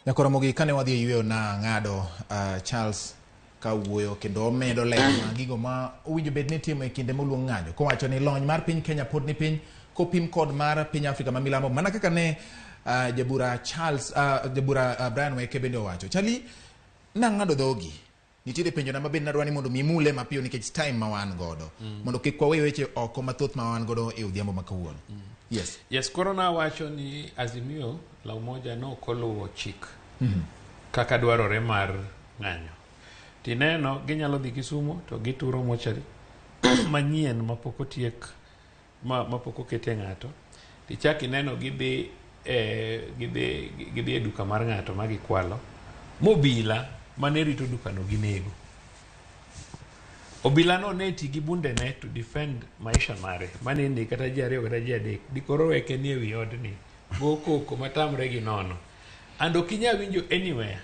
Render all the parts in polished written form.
Nyakoro Ramogi kane wadhi yweyo na ng'ado Charles kawuoyo kendo medo lemo gigo ma owinjo bed ni timo e kinde moluong ng'anyo kowacho ni lony mar piny Kenya pod ni piny kopim kod mar piny Afrika ma milambo mana kaka ne jabura Charles jabura Brian Weke bende owacho chali na ng'ado dhogi nitiere penjo na mabed nadwani mondo mimule mapiyo nikech time ma wan godo mondo kik kwawe weche oko mathoth ma wan godo e odhiambo makawuono. Yes, corona wacho ni Azimio la Umoja no koluwo chik kaka dwarore mar ng'anyo. Tineno ginyalo dhi Kisumu to gituro mochari manyien mapok otiek mapok okete ng'ato. Tichak ineno gidhi e duka mar ng'ato ma gikwalo. Mobila mane rito dukano ginego. Obila no neti gi bunde ne to defend maisha mare. Mane ndi kata ji ariyo kata ji adek. Dikoro Weke ni ewi odni. Go koko matamre gi nono. Ando kinya winjo anywhere.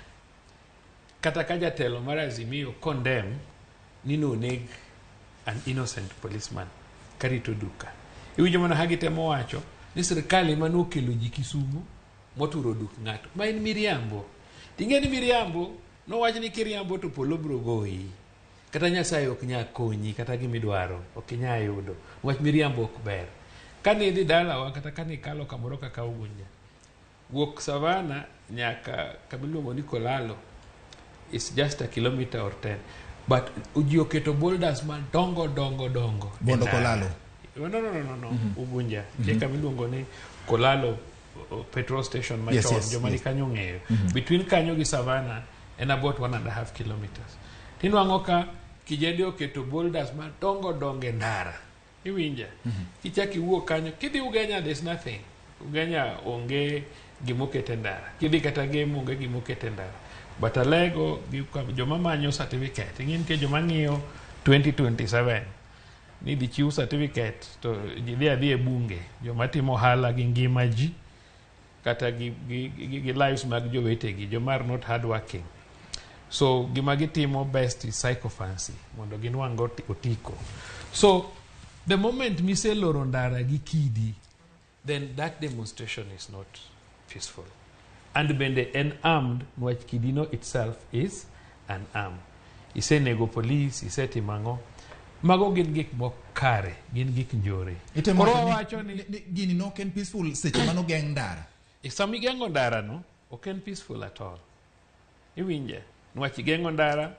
Kata ka jatelo mar Azimio condemn ni noneg an innocent policeman karito duka. Iwinjo mana hagitemo wacho ni sirkali mane okelo ji Kisumu moturo duk ng'ato. Ma en miriambo. Ting'eni miriambo no wach ni kiriambo to polo bro goyi. Kata Nyasaye ok nya konyi kata gimidwaro ok nya yudo. Wach miriambo ok ber. Kane idhi dalawa kata kane ikalo kamoro kaka Ugunja. Wuok Savana nyaka kamiluongo ni Kolalo is just a kilometer or 10. But uji oketo boulders man dongo. Bondo Kolalo. No. Ugunja. Cheka miluongo ni Kolalo petrol station machon jomani kanyo ng'eyo. Between kanyo gi Savana and about 1.5 kilometers. Tinwang'o ka kijede oketo boulders man dongo ndara. Iwinja. Kichaki wuok kanyo kidhi Ugenya there's nothing. Ugenya onge gimokete ndara. Kidhi kata game onge gimokete ndara. But alego joma manyo certificate ingin ke joma ng'iyo 2027 ni di chiu certificate to jidhi adhi e bunge joma timo hala gi ngima ji kata gi lives mag jowetegi joma are not hard working. So gima gitimo best is psychophancy mondo ginwang' otiko. So the moment mise loro ndara gi kidi, then that demonstration is not peaceful. And bende unarmed, nwach kidino itself is unarmed. Ise nego police, ise timango. Mago gin gik mokare, gin gik njore. Koro wacho ni gini no ken peaceful seche mano geng ndara. Sami gengo ndara no, oken peaceful at all. Iwinje, nwach gengo ndara,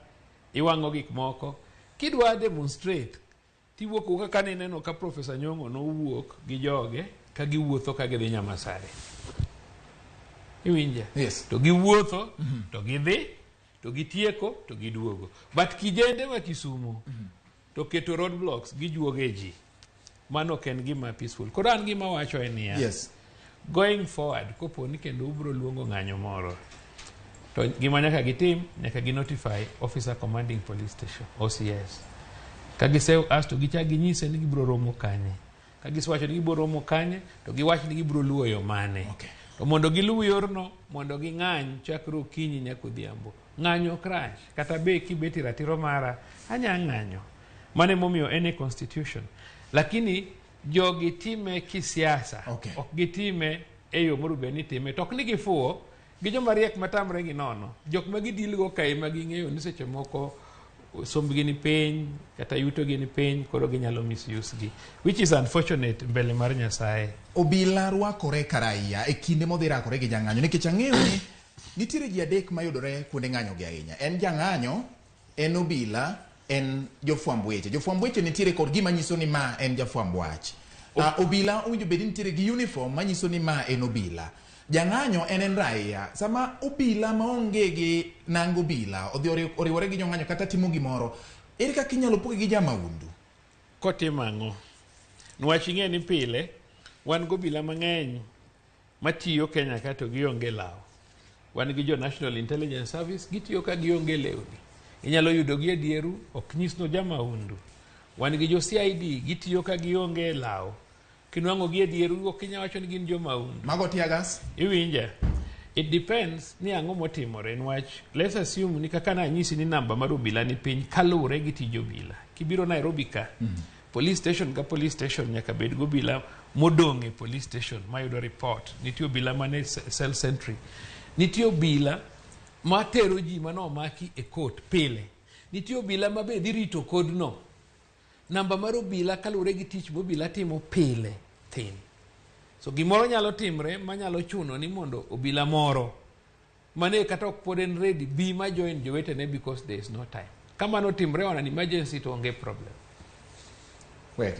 iwango gik moko. Kidwa demonstrate, tiwuok kaka neno ka Professor Nyong'o no wuok gi joge ka giwuotho ka gidhi Nyamasare. Iwinja. Yes. To giwuotho, to gidhi, to gitieko, to giduogo. But kijende ma Kisumu, to keto roadblocks, gijuoge ji. Mano ken gima peaceful. Koro an gima wacho en niya. Yes. Going forward, kopo ni kendo ubro luongo ng'anyo moro. To gima nyaka gitim, nyaka gi-notify Officer Commanding Police Station, OCS. Kagise to gichak ginyise ni gibro romo kanye. Kagiswacho ni gibro romo kanye, to giwach ni gibro luwo yo mane. Okay. To mondo giluw yorno, mondo ging'any chakro okinyi nyaka odhiambo. Ng'anyo crash, kata be kibeti ratiro mara, anya ng'anyo. Mane momiyo ene constitution. Lakini jogi time kisiasa, ok gitime eyo morube ni time. Tok ni gifuo, gi joma riek matamre gi nono. Jok ma gidilgo kae ma ging'eyo ni seche moko sombgi ni piny, kata yutogi ni piny, koro ginyalo misuse gi. Which is unfortunate mbele mar Nyasaye. Obila rwakore karaia e kinde modhi rakore gi jang'anyo nikech ang'eyo ni nitiere ji adek mayudore kuonde ng'anyo gi ahinya. En jang'anyo, en obila, en jofwamb weche. Jofwamb weche nitiere kod gima nyiso ni ma en jafwamb wach. Obila owinjo bed nitiere gi uniform manyiso ni ma en obila. Jang'anyo en raia. Sama obila maonge gi nango obila odhi oriwore gi jong'anyo kata timo gimoro, ere kaka inyalo poge gi jamaundu? Kotimang'o. Nwach ing'e ni pile wan go obila mang'eny matiyo Kenya ka to gionge law. Wan gi jo National Intelligence Service gitiyo ka gionge lewni. Inyalo yudo gi edieru ok nyis no jamaundu. Wan gi jo CID gitiyo ka gionge law. Kinwango gi edieru ok inya wacho ni gin jo maundu. Mago tiagas. Iwinja. It depends ni ang'o motimore nwach. Let's assume ni kaka na nyisi ni namba mar obila ni piny kalure gi tijo obila. Kibiro Nairobi ka. Police station ka police station nyaka bed go obila modong' e police station mayudo report. Nitie obila mane cell sentry. nitie obila matero ji manomaki e court pile, nitie obila ma be dhi rito kodno. Namba mar obila kaluwore gi tich mobila timo pile tin. So gimoro nyalo timre manyalo chuno ni mondo obila moro mane kata ok pod en ready bi ma join jowetene because there is no time. Kamano timre on an emergency to onge problem. Weke.